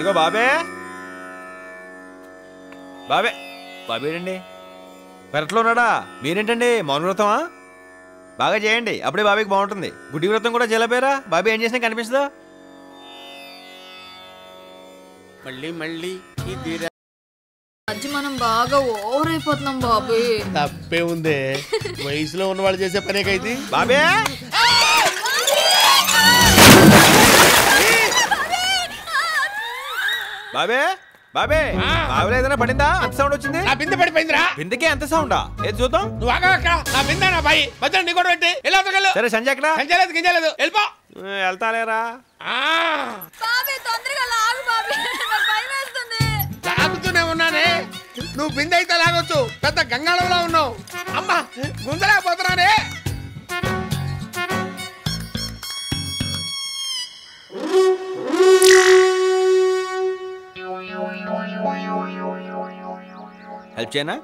ఇదిగో బాబే బాబే బాబేడండి పెరట్లో ఉన్నాడా? మీరేంటండి మౌన వ్రతమా? బాగా చేయండి, అప్పుడే బాబీకి బాగుంటుంది. గుడ్డి వ్రతం కూడా చేయలేపారా? బాబీ ఏం చేసినా కనిపిస్తుందా? మళ్ళీ మనం బాగా ఓవర్ అయిపోతున్నాం బాబీ. తప్పే ఉందే, వయసులో ఉన్న వాళ్ళు చేసే పనే కైతే. బాబే బాబే బాబే బాబులో ఏదైనా పడిందా? అంత సౌండ్ వచ్చింది. నా బిందె పడిపోయిందిరా. బిందెకే అంత సౌండా? ఏది చూద్దాం. నువ్వు ఆగా నా బిందె నా బాయి మధ్య నీ కూడా పెట్టి ఎలా వెళ్ళు. సరే సంజయ్ ఎక్కడ? సంజయలేదు గింజలేదు వెళ్ళిపో. వెళ్తాలేరా? లాగుతూనే ఉన్నానే. నువ్వు బిందె అయితే లాగొచ్చు, పెద్ద గంగాళంలో ఉన్నావు. అమ్మా గుంజలేకపోతున్నానే. హెల్ప్ చేయనా?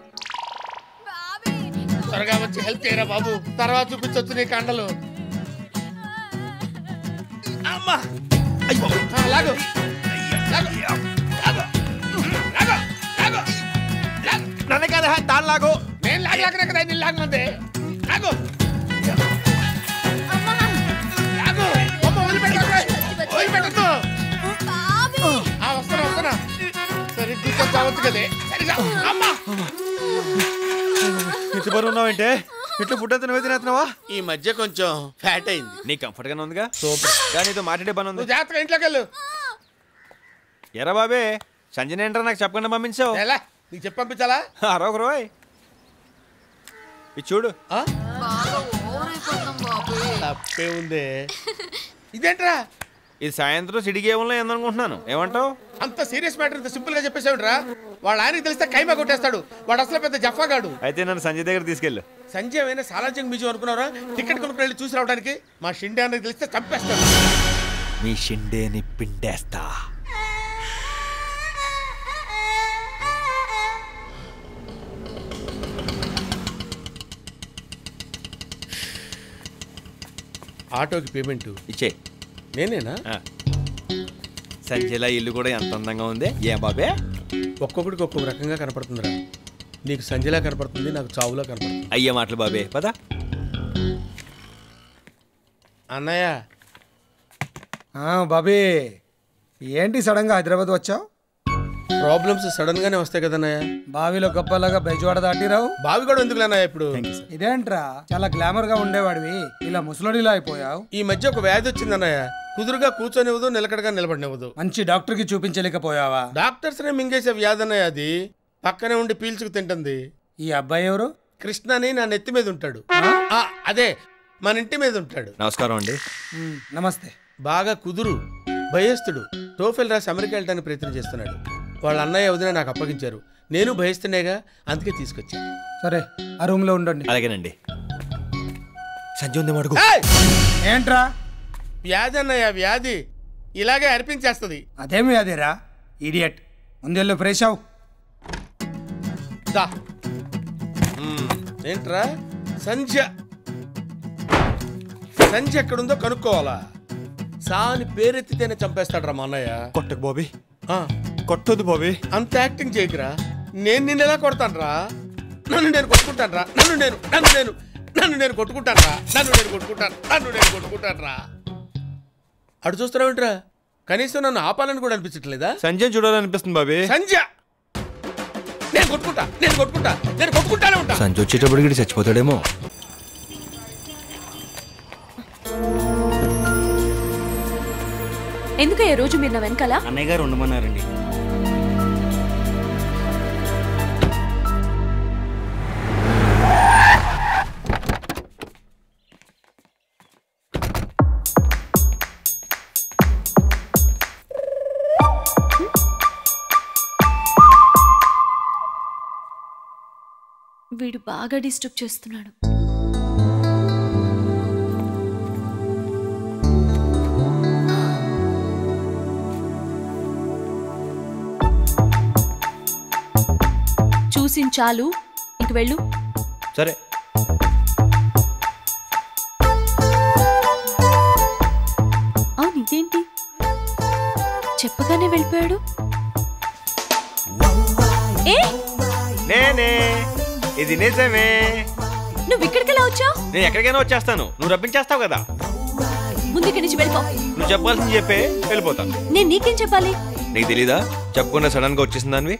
త్వరగా వచ్చి హెల్ప్ చేయరా బాబు, తర్వాత చూపించొచ్చు నీ కండలు. అమ్మా లాగు నన్ను కదా తాను లాగు. నేను లాగలేకనే కదా నేను లాగమంది. లాగు లాగు బొమ్మ వదిలిపెట్టద్దు. వస్తున్నా సరిగ్గా చావచ్చు కదే. సరిగా అమ్మా ఇంటి బరువు ఉన్నావంటే ఇంట్లో ఫుడ్ అంతా నువ్వే తినేస్తున్నావా? ఈ మధ్య కొంచెం ఫ్యాట్ అయింది. నీ కంఫర్ట్ గానే ఉందిగా? సూపర్. కానీ నీతో మాట్లాడే పని ఉంది. జాగ్రత్తగా ఇంట్లోకి వెళ్ళు. ఎరా బాబే సంజయ్ ఏంట్రా నాకు చెప్పకుండా పంపించావు? ఎలా నీకు చెప్పి పంపించాలా? అరొక రోయ్ ఇది చూడు. తప్పే ఉందే. ఇదేంట్రా? ఇది సాయంత్రం సిడిగేవంలో ఏందనుకుంటున్నాను. ఏమంటావు? అంత సీరియస్ మ్యాటర్ ఇంత సింపుల్ గా చెప్పేసావుట్రా. వాళ్ళ ఆయనకి తెలిస్తే కైమా కొట్టేస్తాడు. వాడు అసలు పెద్ద జఫాగాడు. అయితే నన్ను సంజయ్ దగ్గర తీసుకెళ్ళు. సంజయ్ అయినా సాలార్జంగ్ మ్యూజియం అనుకున్నారా? టికెట్ కొనుక్కుని వెళ్ళి చూసి రావడానికి. మా షిండే అన్నది తెలిస్తే చంపేస్తాడు. మీ షిండేని పిండేస్తా. ఆటోకి పేమెంట్ ఇచ్చే. నేనేనా? సంజయ్లా ఇల్లు కూడా ఎంత అందంగా ఉంది. ఏ బాబే ఒక్కొక్కడికి ఒక్కొక్క రకంగా కనపడుతుందిరా. నీకు సంజయ్లా కనపడుతుంది, నాకు చావులా కనపడుతుంది. అయ్యే మాటలు బాబే పద. అన్నయ్య. బాబీ ఏంటి సడన్ గా హైదరాబాద్ వచ్చావు? ప్రాబ్లమ్స్ సడన్ గానే వస్తాయి కదన్నయ్య. బావిలో గొప్పలాగా బెజవాడ దాటిరావు. బావి కూడా ఎందుకు లేనయ్య ఇప్పుడు? ఇదేంట్రా చాలా గ్లామర్ గా ఉండేవాడివి, ఇలా ముసలోడిలా అయిపోయావు. ఈ మధ్య ఒక వ్యాధి వచ్చిందన్నయ్య. కుదురుగా కూర్చొనివ్వదు, నిలకడగా నిలబడినివ్వదు. మంచి డాక్టర్ కి చూపించలేకపోయావా? డాక్టర్స్ నే మింగేసే వ్యాధి అన్నయ్య అది. పక్కనే ఉండి పీల్చుకు తింటుంది. ఈ అబ్బాయి ఎవరు? కృష్ణని నా నెత్తి మీద ఉంటాడు. అదే మన ఇంటి మీద ఉంటాడు. నమస్కారం అండి. నమస్తే. బాగా కుదురు, భయస్తుడు. టోఫెల్ రాసి అమెరికా వెళ్ళడానికి ప్రయత్నం చేస్తున్నాడు. వాళ్ళ అన్నయ్య వదిన నాకు అప్పగించారు. నేను భయస్తునేగా, అందుకే తీసుకొచ్చా. సరే ఆ రూమ్ లో ఉండండి. అలాగేనండి. సంజయ్ ఉంది మడుగు. ఏంట్రా? వ్యాధి అన్నయ్య, వ్యాధి ఇలాగే అర్పించేస్తుంది. అదేమి అదేరా ఇడియట్. ముందెళ్ళు ఫ్రెష్ అవు. ఏంట్రా? సంధ్య సంధ్య ఎక్కడుందో కనుక్కోవాలా? సాని పేరెత్తితేనే చంపేస్తాడు రా మా అన్నయ్య. కొట్టకు బాబీ, కొట్టొద్దు బాబీ. అంత యాక్టింగ్ చేయకురా. నేను నిన్ను ఎలా కొడతాను రా? నన్ను నేను కొట్టుకుంటాను రా. నన్ను నేను కొట్టుకుంటాను రా. అటు చూస్తున్నావేంట్రా? కనీసం నన్ను ఆపాలని కూడా అనిపించట్లేదా? సంజయ్ చూడాలనిపిస్తుంది బాబీ. సంధ్య నేను కొట్టుకుంటానే ఉంటా. సంజయ్ వచ్చేటప్పుడు చచ్చిపోతాడేమో. ఎందుకయ్యా రోజు మీరు నా వెనకాల? అన్నయ్య గారు ఉండమన్నారండి. వీడు బాగా డిస్టర్బ్ చేస్తున్నాడు. చూసించాలు, ఇంక వెళ్ళు. సరే. అవును ఇదేంటి? చెప్ప చెప్పగానే వెళ్ళిపోయాడు. ఏ నేనే, ఇది నిజమే. నువ్వు ఇక్కడికెలా వచ్చావు? నేను ఎక్కడికైనా వచ్చేస్తాను, నువ్వు రప్పించేస్తావు కదా. ముందు ఇక్కడి నుంచి వెళ్ళిపో. నువ్వు చెప్పాల్సింది చెప్పే వెళ్ళిపోతాను. నేను నీకేం చెప్పాలి? నీకు తెలీదా? చెప్పకుండా సడన్ గా వచ్చేసిందానివి.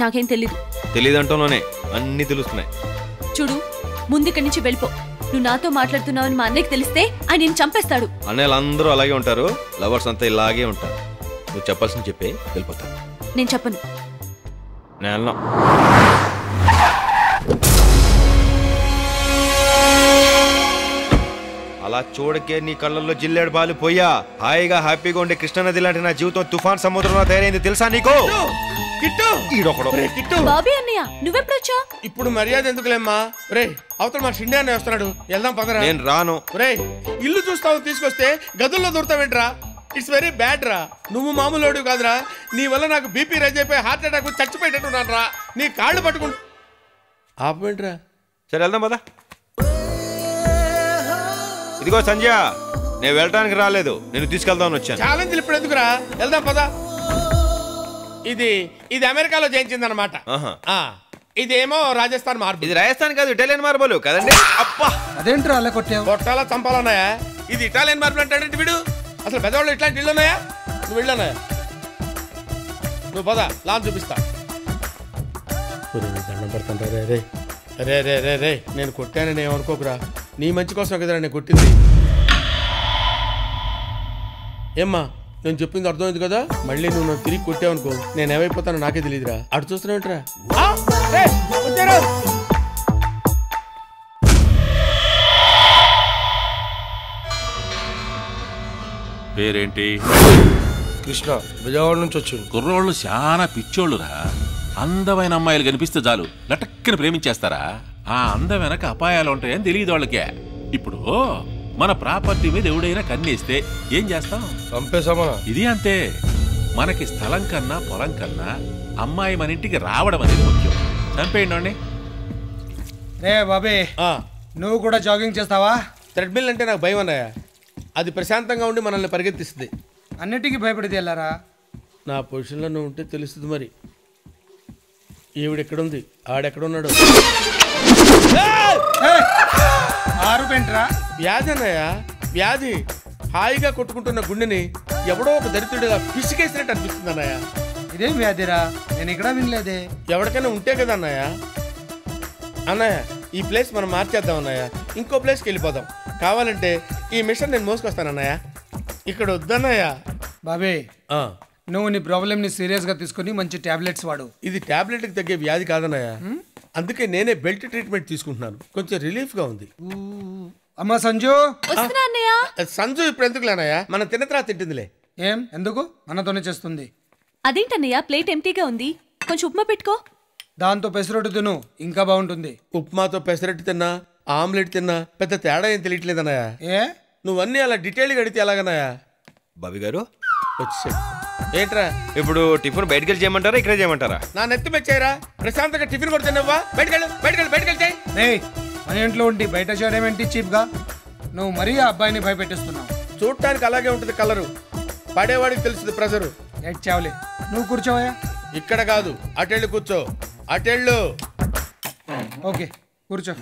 నాకేం తెలీదు. తెలీదంటూనే అన్ని తెలుస్తున్నాయి. చూడు, ముందు ఇక్కడి నుంచి వెళ్ళిపో. నువ్వు నాతో మాట్లాడుతున్నావని మా అన్నయ్యకి తెలిస్తే ఆయన నేను చంపేస్తాడు. అన్నయ్యలు అందరూ అలాగే ఉంటారు, లవర్స్ అంతా ఇలాగే ఉంటారు. నువ్వు చెప్పాల్సింది చెప్పే వెళ్ళిపోతాను. నేను చెప్పను. నేను అలా చూడకే నీ కళ్ళల్లో జిల్లేడు బాలు పోయా. హాయిగా హ్యాపీగా ఉండే కృష్ణానది లాంటి నా జీవితం తుఫాన్ సముద్రంలో తయారైంది తెలుసా నీకు? బాబీ అన్నయ్య, నువ్వెప్పుడొచ్చావు? ఇప్పుడు మర్యాద ఎందుకులేమ్మా? రే, అవతల మా షిండే అన్నయ్య వస్తున్నాడు, వెళ్దాం పదరా. నేను రాను. రే, ఇల్లు చూస్తావు తీసుకొస్తే గదుల్లో దూరతావేంట్రా? ఇట్స్ వెరీ బ్యాడ్ రా. నువ్వు మామూలు కాదురా. నీ వల్ల నాకు బీపీ రైజ్ అయిపోయి హార్ట్ అటాక్ చచ్చిపోయేటట్టున్నాను రా. నీ కాళ్ళు పట్టుకుంటా ఆపేంట్రా. సరే వెళ్దాం పదా. ఇదిగో సంజయ్, నేను వెళ్ళటానికి రాలేదు, నేను తీసుకెళ్దామని వచ్చాను. ఛాలెంజ్ ఇప్పుడు ఎందుకురా, వెళ్దాం పదా. ఇది అమెరికాలో చేయించిందనమాట. ఇదేమో రాజస్థాన్ మార్బుల్. ఇది రాజస్థాన్ కాదు, ఇటాలియన్ మార్బుల్ కదండి. అబ్బా, అదేంట్రా అలా కొట్టావు? కొట్టాలా చంపాలన్నాయా? ఇది ఇటాలియన్ మార్బుల్ అంటాడంటే వీడు. అసలు పెద్దవాళ్ళు ఇట్లాంటి ఇళ్ళు ఉన్నాయా? నువ్వు వెళ్ళన్నాయా? నువ్వు పదా, లాన్ చూపిస్తా. దండం పెడతాను రే రే రే రే రే రే. నేను కొట్టానని ఏమనుకోకురా, నీ మంచి కోసం కదరా నేను కొట్టింది. ఏమ్మా, నేను చెప్పింది అర్థమైంది కదా? మళ్ళీ నువ్వు నన్ను తిరిగి కొట్టావనుకో, నేను ఏమైపోతానో నాకే తెలియదురా. అటు చూస్తున్నావుంటరా. పేరేంటి? కృష్ణ, విజయవాడ నుంచి వచ్చింది. కుర్రోళ్ళు చాలా పిచ్చోళ్ళురా. అందమైన అమ్మాయిలు కనిపిస్తే చాలు లటక్కని ప్రేమించేస్తారా? ఆ అందం వెనక అపాయాలు ఉంటాయని తెలియదు వాళ్ళకే. ఇప్పుడు మన ప్రాపర్టీ మీద ఎవడైనా కన్నేస్తే ఏం చేస్తాం? చంపేసామా? ఇది అంతే. మనకి స్థలం కన్నా పొలం కన్నా అమ్మాయి మన ఇంటికి రావడం అనేది ముఖ్యం. చంపేయండి. రే బాబే, నువ్వు కూడా జాగింగ్ చేస్తావా? థ్రెడ్మిల్ అంటే నాకు భయం అన్నయ్య. అది ప్రశాంతంగా ఉండి మనల్ని పరిగెత్తిస్తుంది. అన్నిటికీ భయపడితే వెళ్ళారా? నా పొజిషన్లో నువ్వు ఉంటే తెలుస్తుంది మరి. ఈవిడెక్కడుంది, ఆడెక్కడున్నాడు? ఆరుపెంట్రా? వ్యాధి అన్నయ్య, వ్యాధి. హాయిగా కొట్టుకుంటున్న గుండెని ఎవడో ఒక దరిద్రుడిగా పిసికేసినట్టు అనిపిస్తుంది అన్నయ్య. ఇదేం వ్యాధిరా? నేను ఇక్కడ వినలేదే. ఎవరికైనా ఉంటే కదా అన్నయ్య. అన్నయ్య, ఈ ప్లేస్ మనం మార్చేద్దాం అన్నయ్య. ఇంకో ప్లేస్కి వెళ్ళిపోదాం. కావాలంటే ఈ మిషన్ నేను మోసుకొస్తాను అన్నయ్య. ఇక్కడ వద్దన్నయ్య. బాబే, నువ్వు నీ ప్రాబ్లమ్ని సీరియస్గా తీసుకుని మంచి టాబ్లెట్స్ వాడు. ఇది టాబ్లెట్కి తగ్గే వ్యాధి కాదన్నయ్య. అందుకే నేనే బెల్ట్ ట్రీట్మెంట్ తీసుకుంటున్నాను. కొంచెం రిలీఫ్గా ఉంది. అమ్మా సంజు. సంజు ఇప్పుడు ఎందుకు లేనయ్యా? మనం తిన్న తర్వాత తింటుందిలే. ఏం ఎందుకు? మనతోనే చేస్తుంది. అదేంటన్నయ్య, ప్లేట్ ఎంటీగా ఉంది, కొంచెం ఉప్మా పెట్టుకో. దాంతో పెసరట్టు తిను, ఇంకా బాగుంటుంది. ఉప్మాతో పెసరట్టు తిన్నా, ఆమ్లెట్ తిన్నా పెద్ద తేడా ఏం తెలియట్లేదన్నయ్య. ఏ నువ్వన్నీ అలా డీటెయిల్గా అడిగితే ఎలాగన్నయ్యా? బాబీ గారు వచ్చేసాడు. ఏంట్రా ఇప్పుడు టిఫిన్ బయటకు వెళ్ళి చేయమంటారా, ఇక్కడే చేయమంటారా? నా నెత్తి మెచ్చాయిరా. ప్రశాంతంగా టిఫిన్ కూడా తిన్నావా? బయటకెళ్ళి రేయ్, మన ఇంట్లో ఉండి బయట చేయడం ఏంటి చీప్గా? నువ్వు మరీ ఆ అబ్బాయిని భయపెట్టిస్తున్నావు. చూడటానికి అలాగే ఉంటుంది కలరు, పడేవాడికి తెలుస్తుంది ప్రెజరు. చావులే, నువ్వు కూర్చోవయ్యా. ఇక్కడ కాదు, అటెళ్ళు కూర్చో. అటెళ్ళు. ఓకే కూర్చో.